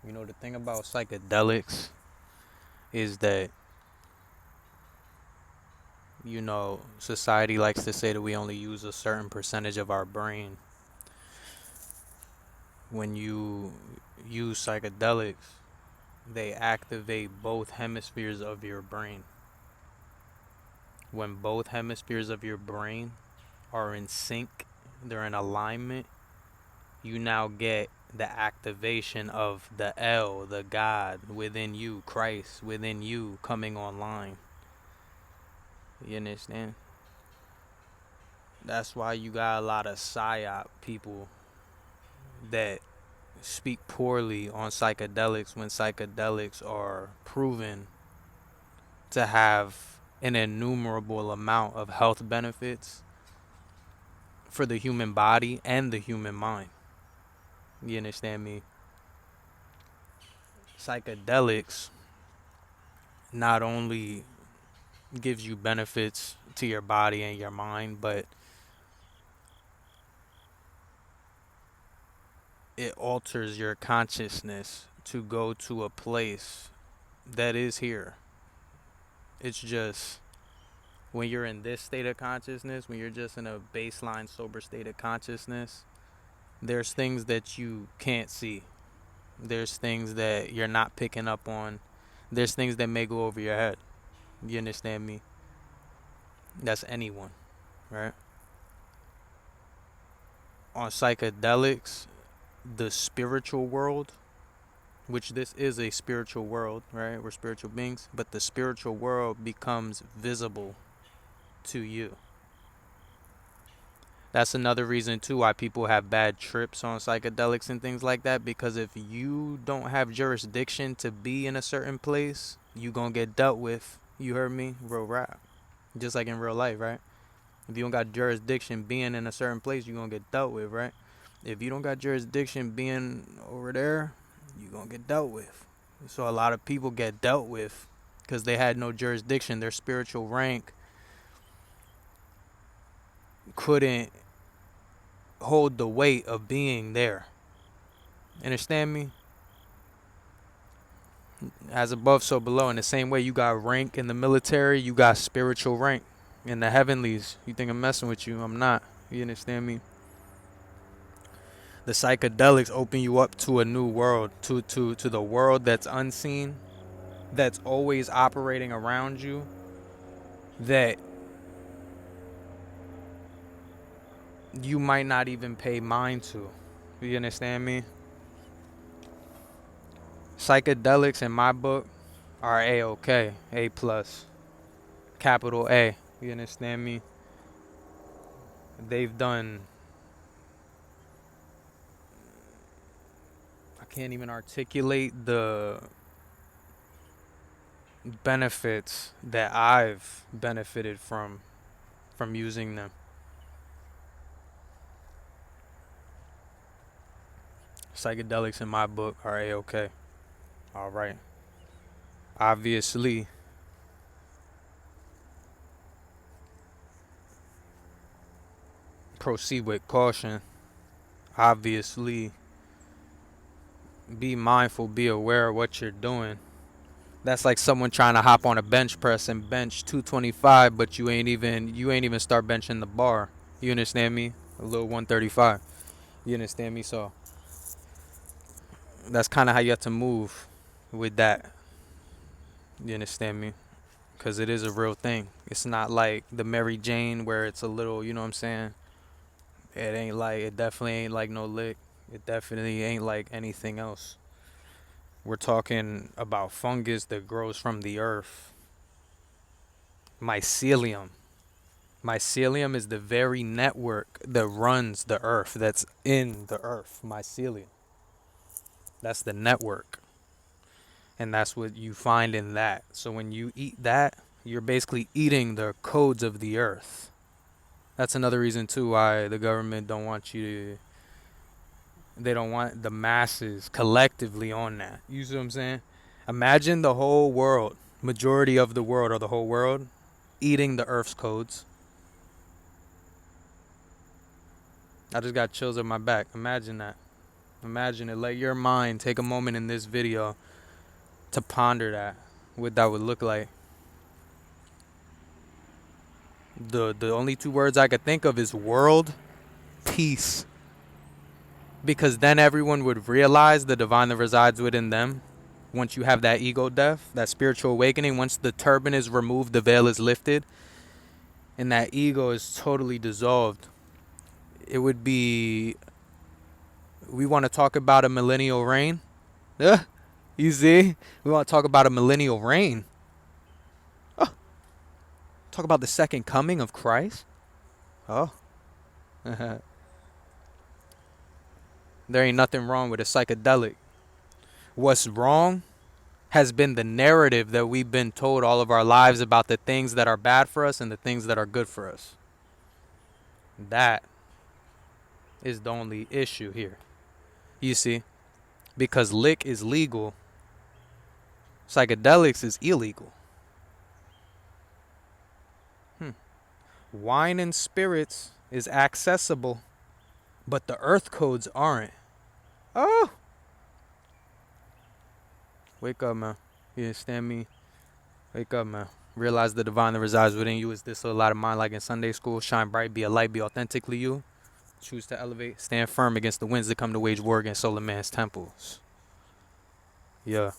You know, the thing about psychedelics is that, society likes to say that we only use a certain percentage of our brain. When you use psychedelics, they activate both hemispheres of your brain. When both hemispheres of your brain are in sync, they're in alignment, you now get the activation of the L, the God within you, Christ within you coming online. You understand? That's why you got a lot of psyop people that speak poorly on psychedelics when psychedelics are proven to have an innumerable amount of health benefits for the human body and the human mind. You understand me? Psychedelics not only gives you benefits to your body and your mind, but it alters your consciousness to go to a place that is here. It's just when you're in this state of consciousness, when you're just in a baseline sober state of consciousness, there's things that you can't see. There's things that you're not picking up on. There's things that may go over your head. You understand me? That's anyone, right? On psychedelics, the spiritual world, which this is a spiritual world, right? We're spiritual beings, but the spiritual world becomes visible to you. That's another reason too why people have bad trips on psychedelics and things like that, because if you don't have jurisdiction to be in a certain place, you gonna get dealt with. You heard me? Real rap. Just like in real life, right? If you don't got jurisdiction being in a certain place, you gonna get dealt with, right? If you don't got jurisdiction being over there, you gonna get dealt with. So a lot of people get dealt with because they had no jurisdiction. Their spiritual rank couldn't hold the weight of being there. Understand me? As above, so below. In the same way you got rank in the military, you got spiritual rank in the heavenlies. You think I'm messing with you? I'm not. You understand me? The psychedelics open you up to a new world, to the world that's unseen, that's always operating around you, that you might not even pay mind to. You understand me? Psychedelics in my book are A-OK, A plus, capital A. You understand me? They've done, I can't even articulate the benefits that I've benefited from using them. Psychedelics in my book are A-OK. All right. Obviously, proceed with caution. Obviously, be mindful, be aware of what you're doing. That's like someone trying to hop on a bench press and bench 225, but you ain't even start benching the bar. You understand me? A little 135. You understand me? So that's kind of how you have to move with that. You understand me? Because it is a real thing. It's not like the Mary Jane where it's a little, you know what I'm saying? It definitely ain't like no lick. It definitely ain't like anything else. We're talking about fungus that grows from the earth. Mycelium. Mycelium is the very network that runs the earth, that's in the earth. Mycelium. That's the network. And that's what you find in that. So when you eat that, you're basically eating the codes of the earth. That's another reason too why the government don't want you to, they don't want the masses collectively on that. You see what I'm saying? Imagine the whole world, majority of the world or the whole world, eating the earth's codes. I just got chills on my back. Imagine that. Imagine it. Let your mind take a moment in this video to ponder that, what that would look like. The only two words I could think of is world peace. Because then everyone would realize the divine that resides within them. Once you have that ego death, that spiritual awakening, once the turban is removed, the veil is lifted, and that ego is totally dissolved, it would be. We want to talk about a millennial reign. You see? We want to talk about a millennial reign. Oh, talk about the second coming of Christ. Oh. There ain't nothing wrong with a psychedelic. What's wrong has been the narrative that we've been told all of our lives about the things that are bad for us and the things that are good for us. That is the only issue here. You see? Because lick is legal, psychedelics is illegal. Wine and spirits is accessible, but the earth codes aren't. Oh! Wake up, man. You understand me? Wake up, man. Realize the divine that resides within you is this little light of mine like in Sunday school. Shine bright, be a light, be authentically you. Choose to elevate, stand firm against the winds that come to wage war against solar man's temples. Yeah.